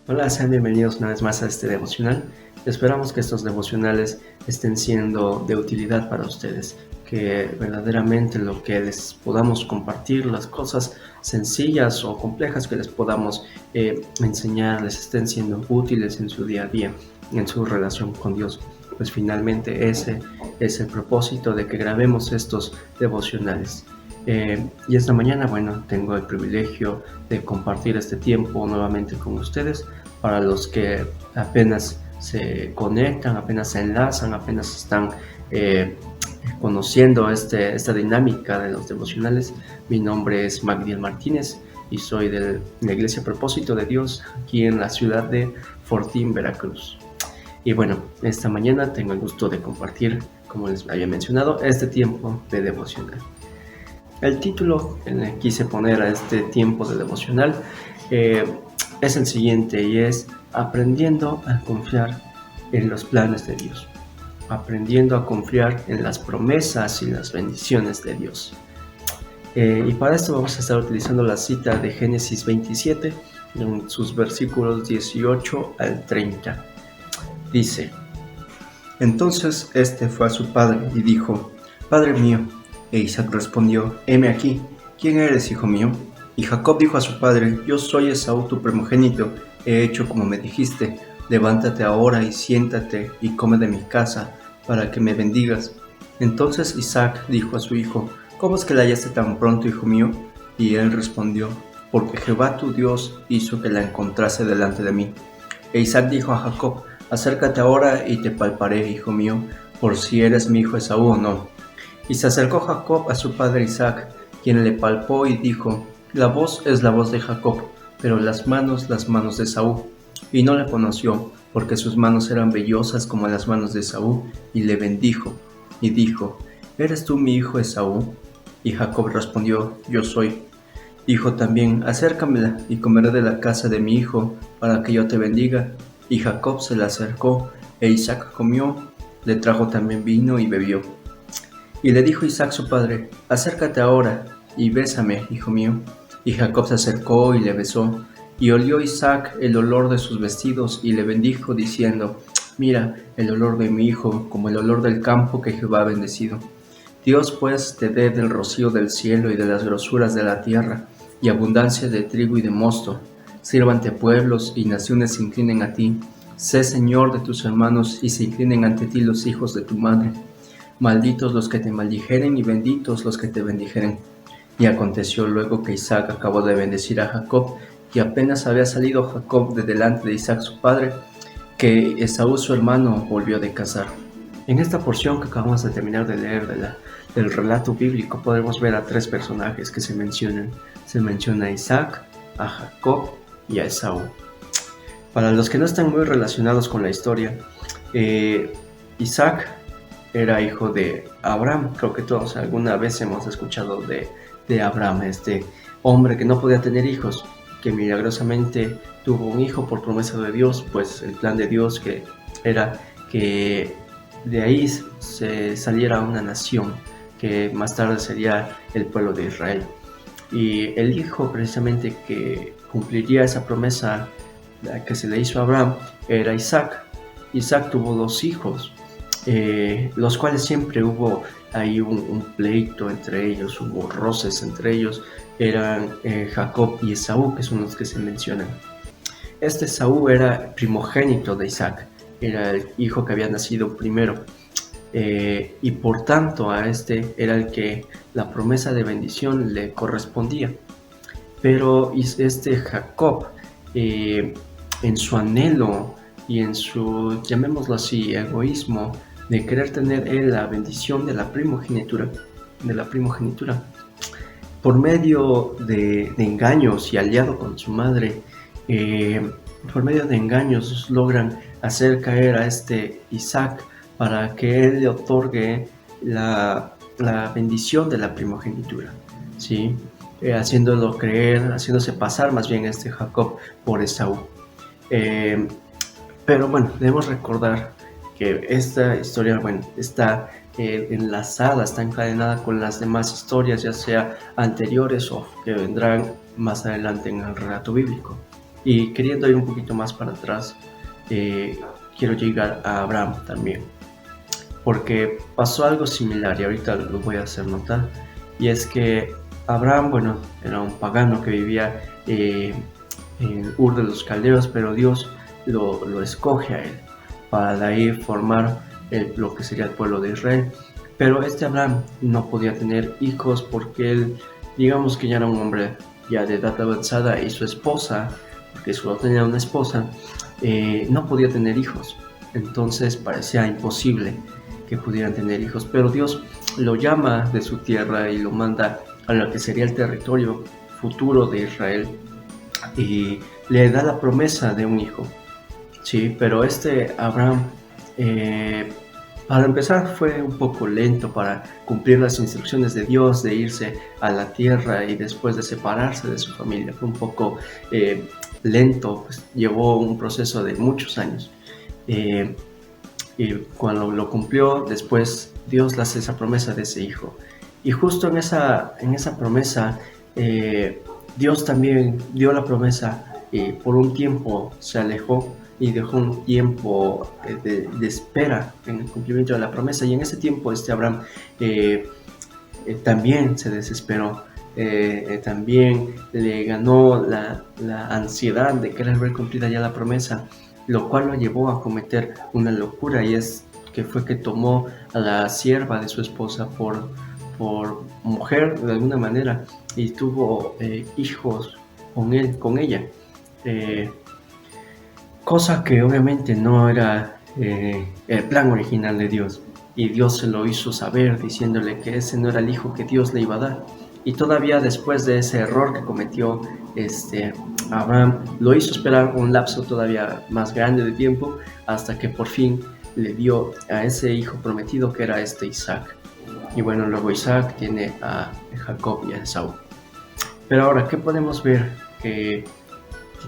Hola, sean bienvenidos una vez más a este devocional. Esperamos que estos devocionales estén siendo de utilidad para ustedes, que verdaderamente lo que les podamos compartir, las cosas sencillas o complejas que les podamos enseñar, les estén siendo útiles en su día a día, en su relación con Dios. Pues finalmente ese es el propósito de que grabemos estos devocionales. Y esta mañana, bueno, tengo el privilegio de compartir este tiempo nuevamente con ustedes. Para los que apenas se conectan, apenas se enlazan, apenas están conociendo esta dinámica de los devocionales, mi nombre es Magdiel Martínez y soy de la Iglesia Propósito de Dios aquí en la ciudad de Fortín, Veracruz. Y bueno, esta mañana tengo el gusto de compartir, como les había mencionado, este tiempo de devocional. El título que le quise poner a este tiempo de devocional es el siguiente, y es aprendiendo a confiar en los planes de Dios, aprendiendo a confiar en las promesas y las bendiciones de Dios. Y para esto vamos a estar utilizando la cita de Génesis 27, en sus versículos 18 al 30. Dice: Entonces este fue a su padre y dijo: Padre mío. E Isaac respondió: Heme aquí, ¿quién eres, hijo mío? Y Jacob dijo a su padre: Yo soy Esaú tu primogénito, he hecho como me dijiste, levántate ahora y siéntate y come de mi casa, para que me bendigas. Entonces Isaac dijo a su hijo: ¿Cómo es que la hallaste tan pronto, hijo mío? Y él respondió: Porque Jehová tu Dios hizo que la encontrase delante de mí. E Isaac dijo a Jacob: Acércate ahora y te palparé, hijo mío, por si eres mi hijo Esaú o no. Y se acercó Jacob a su padre Isaac, quien le palpó y dijo: La voz es la voz de Jacob, pero las manos de Esaú. Y no le conoció, porque sus manos eran vellosas como las manos de Esaú, y le bendijo, y dijo: ¿Eres tú mi hijo Esaú? Y Jacob respondió: Yo soy. Dijo también: Acércamela, y comeré de la casa de mi hijo, para que yo te bendiga. Y Jacob se la acercó, e Isaac comió, le trajo también vino y bebió. Y le dijo Isaac su padre: Acércate ahora y bésame, hijo mío. Y Jacob se acercó y le besó. Y olió Isaac el olor de sus vestidos y le bendijo, diciendo: Mira, el olor de mi hijo, como el olor del campo que Jehová ha bendecido. Dios pues te dé del rocío del cielo y de las grosuras de la tierra, y abundancia de trigo y de mosto. Sírvante pueblos y naciones se inclinen a ti. Sé Señor de tus hermanos y se inclinen ante ti los hijos de tu madre. Malditos los que te maldijeren y benditos los que te bendijeren. Y aconteció luego que Isaac acabó de bendecir a Jacob, y apenas había salido Jacob de delante de Isaac su padre, que Esaú su hermano volvió de cazar. En esta porción que acabamos de terminar de leer del relato bíblico, podemos ver a tres personajes que se mencionan. Se menciona a Isaac, a Jacob y a Esaú. Para los que no están muy relacionados con la historia, Isaac era hijo de Abraham. Creo que todos alguna vez hemos escuchado de Abraham, este hombre que no podía tener hijos, que milagrosamente tuvo un hijo por promesa de Dios, pues el plan de Dios que era que de ahí se saliera una nación que más tarde sería el pueblo de Israel. Y el hijo precisamente que cumpliría esa promesa que se le hizo a Abraham era Isaac. Isaac tuvo dos hijos, los cuales siempre hubo ahí un pleito entre ellos, hubo roces entre ellos. Eran Jacob y Esaú, que son los que se mencionan. Este Esaú era primogénito de Isaac, era el hijo que había nacido primero, y por tanto a este era el que la promesa de bendición le correspondía. Pero este Jacob, en su anhelo y en su, llamémoslo así, egoísmo de querer tener él la bendición de la primogenitura, por medio de engaños y aliado con su madre, por medio de engaños logran hacer caer a este Isaac para que él le otorgue la bendición de la primogenitura, ¿sí? Haciéndolo creer, haciéndose pasar más bien este Jacob por Esaú. Pero bueno, debemos recordar que esta historia, bueno, está enlazada, está encadenada con las demás historias, ya sea anteriores o que vendrán más adelante en el relato bíblico. Y queriendo ir un poquito más para atrás, quiero llegar a Abraham también, porque pasó algo similar y ahorita lo voy a hacer notar, y es que Abraham, bueno, era un pagano que vivía en Ur de los Caldeos, pero Dios lo escoge a él para de ahí formar lo que sería el pueblo de Israel. Pero este Abraham no podía tener hijos porque él, digamos que ya era un hombre ya de edad avanzada, y su esposa, porque solo tenía una esposa, no podía tener hijos. Entonces parecía imposible que pudieran tener hijos, pero Dios lo llama de su tierra y lo manda a lo que sería el territorio futuro de Israel, y le da la promesa de un hijo. Sí, pero este Abraham, para empezar, fue un poco lento para cumplir las instrucciones de Dios de irse a la tierra y después de separarse de su familia. Fue un poco lento, pues llevó un proceso de muchos años. Y cuando lo cumplió, después Dios le hace esa promesa de ese hijo. Y justo en esa promesa, Dios también dio la promesa, y por un tiempo se alejó y dejó un tiempo de espera en el cumplimiento de la promesa. Y en ese tiempo Abraham también se desesperó, también le ganó la ansiedad de querer ver cumplida ya la promesa, lo cual lo llevó a cometer una locura, y es que fue que tomó a la sierva de su esposa por mujer de alguna manera, y tuvo hijos con ella, cosa que obviamente no era el plan original de Dios, y Dios se lo hizo saber diciéndole que ese no era el hijo que Dios le iba a dar. Y todavía después de ese error que cometió Abraham, lo hizo esperar un lapso todavía más grande de tiempo, hasta que por fin le dio a ese hijo prometido, que era Isaac. Y bueno, luego Isaac tiene a Jacob y a Esaú. Pero ahora, ¿qué podemos ver que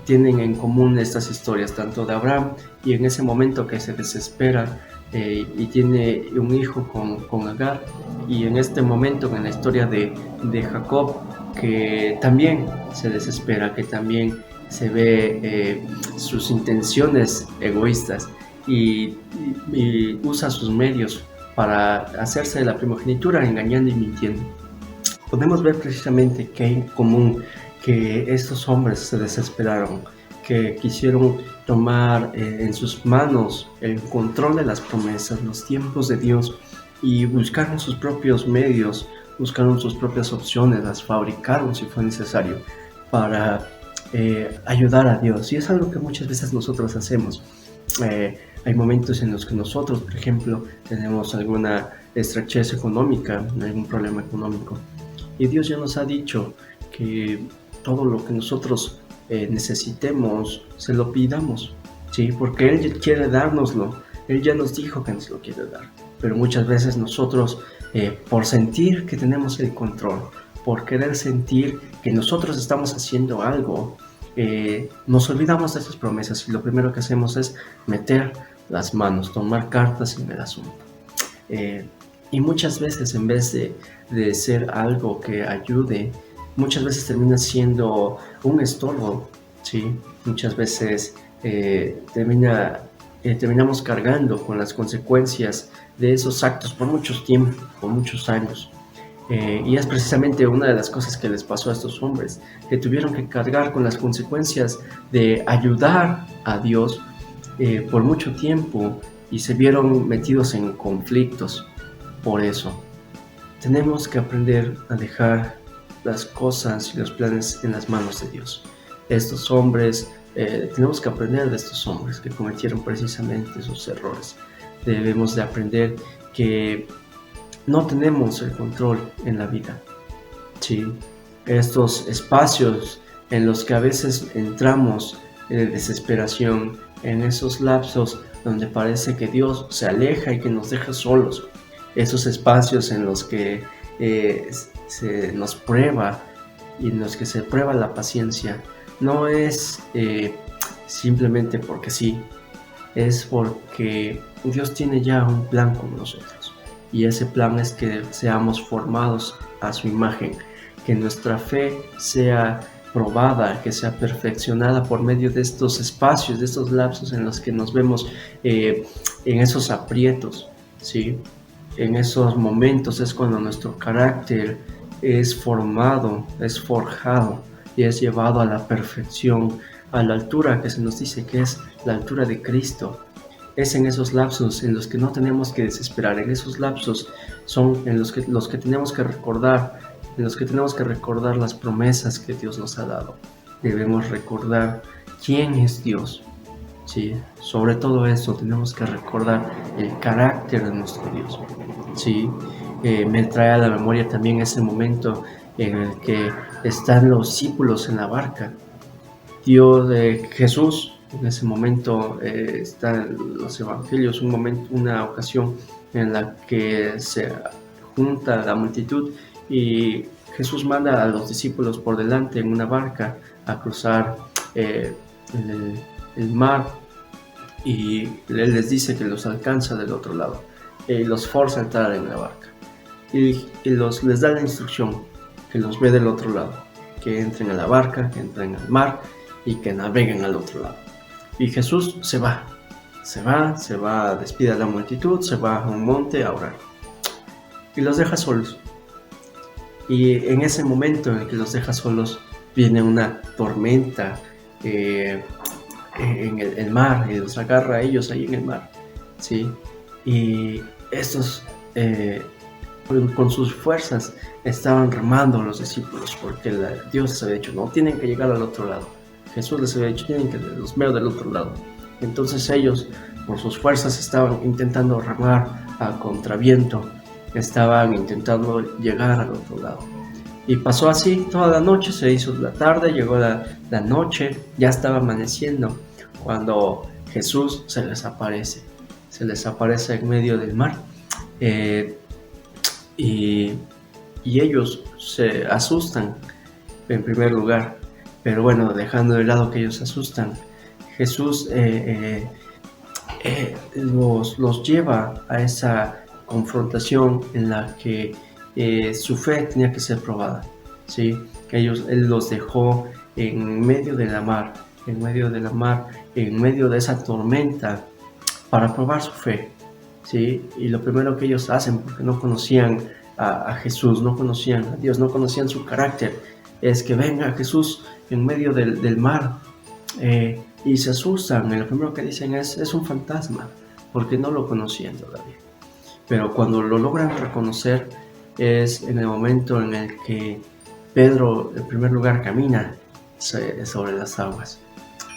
tienen en común estas historias, tanto de Abraham y en ese momento que se desespera y tiene un hijo con Agar, y en este momento en la historia de Jacob, que también se desespera, que también se ve sus intenciones egoístas y usa sus medios para hacerse de la primogenitura, engañando y mintiendo? Podemos ver precisamente que hay en común que estos hombres se desesperaron, que quisieron tomar en sus manos el control de las promesas, los tiempos de Dios, y buscaron sus propios medios, buscaron sus propias opciones, las fabricaron si fue necesario para ayudar a Dios. Y es algo que muchas veces nosotros hacemos. Hay momentos en los que nosotros, por ejemplo, tenemos alguna estrechez económica, algún problema económico, y Dios ya nos ha dicho que todo lo que nosotros necesitemos, se lo pidamos, ¿sí? Porque Él quiere dárnoslo. Él ya nos dijo que nos lo quiere dar. Pero muchas veces nosotros, por sentir que tenemos el control, por querer sentir que nosotros estamos haciendo algo, nos olvidamos de esas promesas, y lo primero que hacemos es meter las manos, tomar cartas en el asunto. Y muchas veces, en vez de ser algo que ayude, muchas veces termina siendo un estorbo, ¿sí? Muchas veces terminamos cargando con las consecuencias de esos actos por mucho tiempo, por muchos años. Y es precisamente una de las cosas que les pasó a estos hombres, que tuvieron que cargar con las consecuencias de ayudar a Dios por mucho tiempo, y se vieron metidos en conflictos. Por eso tenemos que aprender a dejar las cosas y los planes en las manos de Dios. Estos hombres, tenemos que aprender de estos hombres que cometieron precisamente esos errores. Debemos de aprender que no tenemos el control en la vida, ¿sí? Estos espacios en los que a veces entramos en desesperación, en esos lapsos donde parece que Dios se aleja y que nos deja solos, esos espacios en los que se nos prueba y en los que se prueba la paciencia, no es simplemente porque sí, es porque Dios tiene ya un plan con nosotros, y ese plan es que seamos formados a su imagen, que nuestra fe sea probada, que sea perfeccionada por medio de estos espacios, de estos lapsos en los que nos vemos en esos aprietos, ¿sí? En esos momentos es cuando nuestro carácter es formado, es forjado y es llevado a la perfección, a la altura que se nos dice que es la altura de Cristo. Es en esos lapsos en los que no tenemos que desesperar, en esos lapsos son en los que tenemos que recordar, en los que tenemos que recordar las promesas que Dios nos ha dado. Debemos recordar quién es Dios. Sí, sobre todo eso tenemos que recordar el carácter de nuestro Dios. Sí, me trae a la memoria también ese momento en el que están los discípulos en la barca. Dios, Jesús, en ese momento está en los evangelios, una ocasión en la que se junta la multitud y Jesús manda a los discípulos por delante en una barca a cruzar el mar, y Él les dice que los alcanza del otro lado y los forza a entrar en la barca y les da la instrucción que los ve del otro lado, que entren a la barca, que entren al mar y que naveguen al otro lado. Y Jesús se va, despide a la multitud, se va a un monte a orar y los deja solos. Y en ese momento en el que los deja solos viene una tormenta en el mar y los agarra a ellos ahí en el mar, ¿sí? Y estos con sus fuerzas estaban remando los discípulos porque Dios les había dicho, no tienen que llegar al otro lado. Jesús les había dicho, tienen que los veo del otro lado. Entonces ellos por sus fuerzas estaban intentando remar a contraviento, estaban intentando llegar al otro lado. Y pasó así toda la noche, se hizo la tarde, llegó la noche, ya estaba amaneciendo cuando Jesús se les aparece en medio del mar, y ellos se asustan en primer lugar, pero bueno, dejando de lado que ellos se asustan, Jesús los lleva a esa confrontación en la que su fe tenía que ser probada, ¿sí? Él los dejó en medio de la mar, en medio de esa tormenta para probar su fe, ¿sí? Y lo primero que ellos hacen, porque no conocían a Jesús, no conocían a Dios, no conocían su carácter, es que venga Jesús en medio del mar, y se asustan, y lo primero que dicen es un fantasma, porque no lo conocían todavía. Pero cuando lo logran reconocer es en el momento en el que Pedro en primer lugar camina sobre las aguas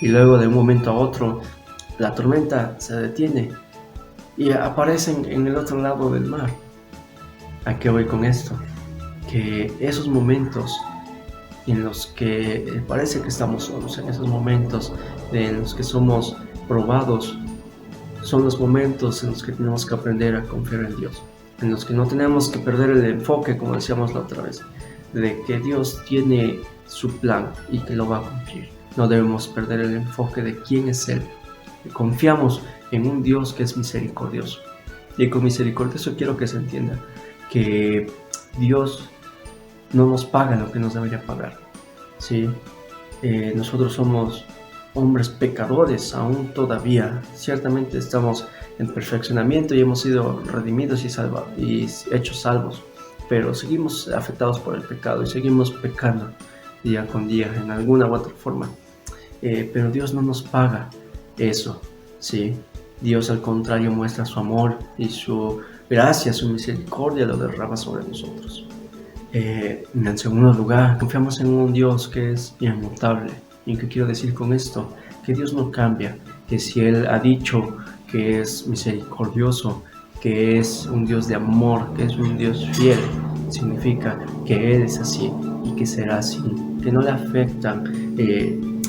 y luego de un momento a otro la tormenta se detiene y aparecen en el otro lado del mar. ¿A qué voy con esto? Que esos momentos en los que parece que estamos solos, en esos momentos en los que somos probados, son los momentos en los que tenemos que aprender a confiar en Dios, en los que no tenemos que perder el enfoque, como decíamos la otra vez, de que Dios tiene su plan y que lo va a cumplir. No debemos perder el enfoque de quién es Él. Confiamos en un Dios que es misericordioso. Y con misericordioso quiero que se entienda que Dios no nos paga lo que nos debería pagar, ¿sí? Nosotros somos hombres pecadores aún todavía. Ciertamente estamos en perfeccionamiento y hemos sido redimidos y hechos salvos, pero seguimos afectados por el pecado y seguimos pecando día con día en alguna u otra forma, pero Dios no nos paga eso, ¿sí? Dios al contrario muestra su amor y su gracia, su misericordia lo derrama sobre nosotros. En segundo lugar, confiamos en un Dios que es inmutable. ¿Y qué quiero decir con esto? Que Dios no cambia, que si Él ha dicho que es misericordioso, que es un Dios de amor, que es un Dios fiel, significa que Él es así y que será así, que no le afectan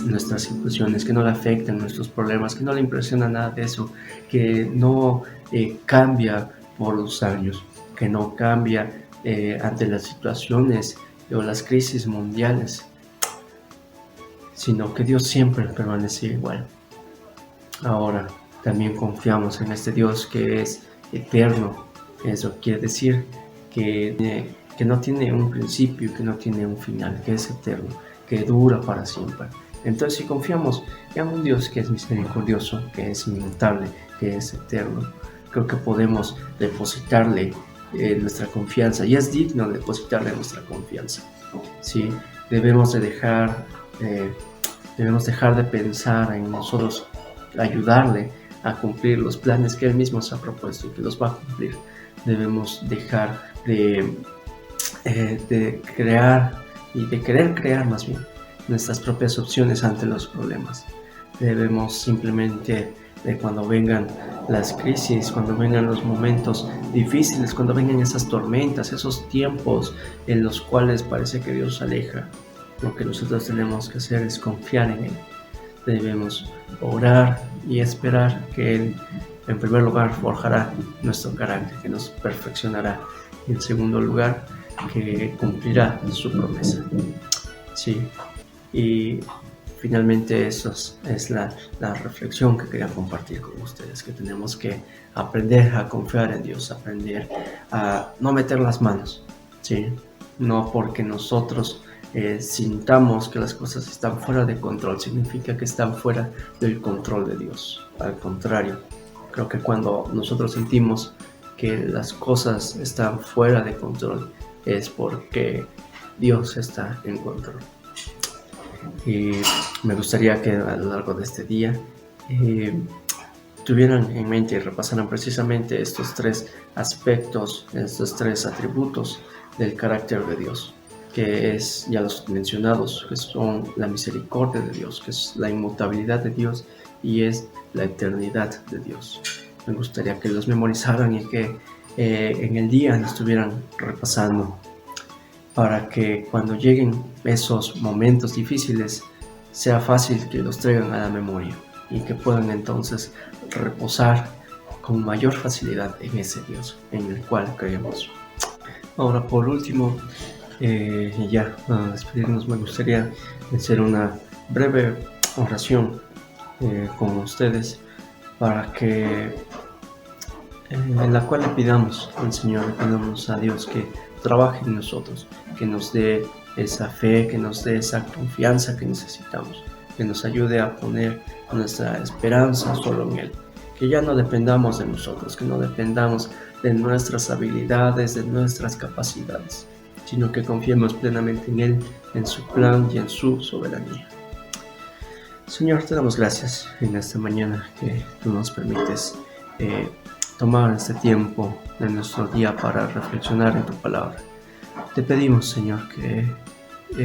nuestras situaciones, que no le afectan nuestros problemas, que no le impresiona nada de eso, que no cambia por los años, que no cambia ante las situaciones o las crisis mundiales, sino que Dios siempre permanece igual. Ahora, también confiamos en este Dios que es eterno. Eso quiere decir que no tiene un principio, que no tiene un final, que es eterno, que dura para siempre. Entonces, si confiamos en un Dios que es misericordioso, que es inmutable, que es eterno, creo que podemos depositarle nuestra confianza, y es digno de depositarle nuestra confianza. ¿Sí? Debemos dejar de pensar en nosotros, ayudarle a cumplir los planes que Él mismo se ha propuesto y que los va a cumplir. Debemos dejar de crear y de querer crear más bien nuestras propias opciones ante los problemas. Debemos simplemente, cuando vengan las crisis, cuando vengan los momentos difíciles, cuando vengan esas tormentas, esos tiempos en los cuales parece que Dios se aleja, lo que nosotros tenemos que hacer es confiar en Él. Debemos orar y esperar que Él, en primer lugar, forjará nuestro carácter, que nos perfeccionará, y en segundo lugar, que cumplirá su promesa. Sí, y finalmente eso es la reflexión que quería compartir con ustedes, que tenemos que aprender a confiar en Dios, aprender a no meter las manos, ¿sí? No porque nosotros sintamos que las cosas están fuera de control, significa que están fuera del control de Dios. Al contrario, creo que cuando nosotros sentimos que las cosas están fuera de control, es porque Dios está en control. Y me gustaría que a lo largo de este día tuvieran en mente y repasaran precisamente estos tres aspectos, estos tres atributos del carácter de Dios, que es, ya los mencionados, que son la misericordia de Dios, que es la inmutabilidad de Dios y es la eternidad de Dios. Me gustaría que los memorizaran y que en el día lo estuvieran repasando, para que cuando lleguen esos momentos difíciles sea fácil que los traigan a la memoria y que puedan entonces reposar con mayor facilidad en ese Dios en el cual creemos. Ahora, por último, ya para despedirnos, me gustaría hacer una breve oración con ustedes, para que en la cual le pidamos al Señor, le pidamos a Dios que trabaje en nosotros, que nos dé esa fe, que nos dé esa confianza que necesitamos, que nos ayude a poner nuestra esperanza solo en Él, que ya no dependamos de nosotros, que no dependamos de nuestras habilidades, de nuestras capacidades, sino que confiemos plenamente en Él, en su plan y en su soberanía. Señor, te damos gracias en esta mañana que tú nos permites tomar este tiempo de nuestro día para reflexionar en tu palabra. Te pedimos, Señor, que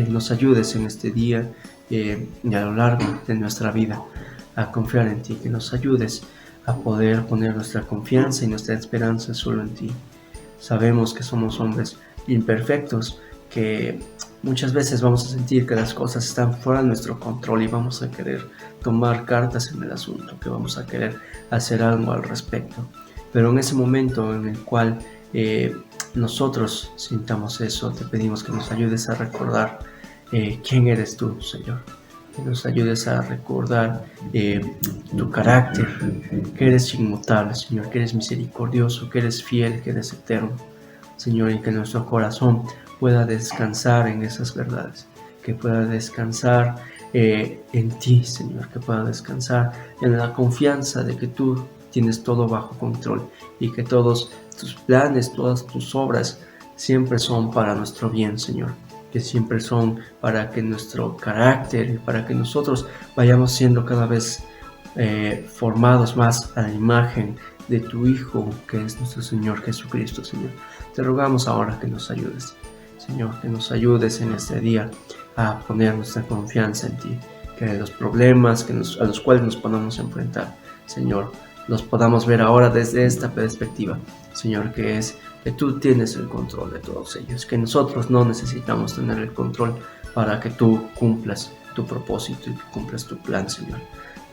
nos ayudes en este día y a lo largo de nuestra vida a confiar en ti, que nos ayudes a poder poner nuestra confianza y nuestra esperanza solo en ti. Sabemos que somos hombres imperfectos, que muchas veces vamos a sentir que las cosas están fuera de nuestro control y vamos a querer tomar cartas en el asunto, que vamos a querer hacer algo al respecto. Pero en ese momento en el cual nosotros sintamos eso, te pedimos que nos ayudes a recordar quién eres tú, Señor. Que nos ayudes a recordar tu carácter, que eres inmutable, Señor, que eres misericordioso, que eres fiel, que eres eterno, Señor, y que nuestro corazón pueda descansar en esas verdades, que pueda descansar en ti, Señor, que pueda descansar en la confianza de que tú tienes todo bajo control y que todos tus planes, todas tus obras siempre son para nuestro bien, Señor, que siempre son para que nuestro carácter y para que nosotros vayamos siendo cada vez formados más a la imagen de tu Hijo, que es nuestro Señor Jesucristo, Señor. Te rogamos ahora que nos ayudes, Señor, que nos ayudes en este día a poner nuestra confianza en ti, que los problemas a los cuales nos podamos enfrentar, Señor, los podamos ver ahora desde esta perspectiva, Señor, que es que tú tienes el control de todos ellos, que nosotros no necesitamos tener el control para que tú cumplas tu propósito y que cumplas tu plan, Señor.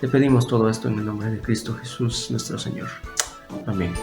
Te pedimos todo esto en el nombre de Cristo Jesús, nuestro Señor. Amén.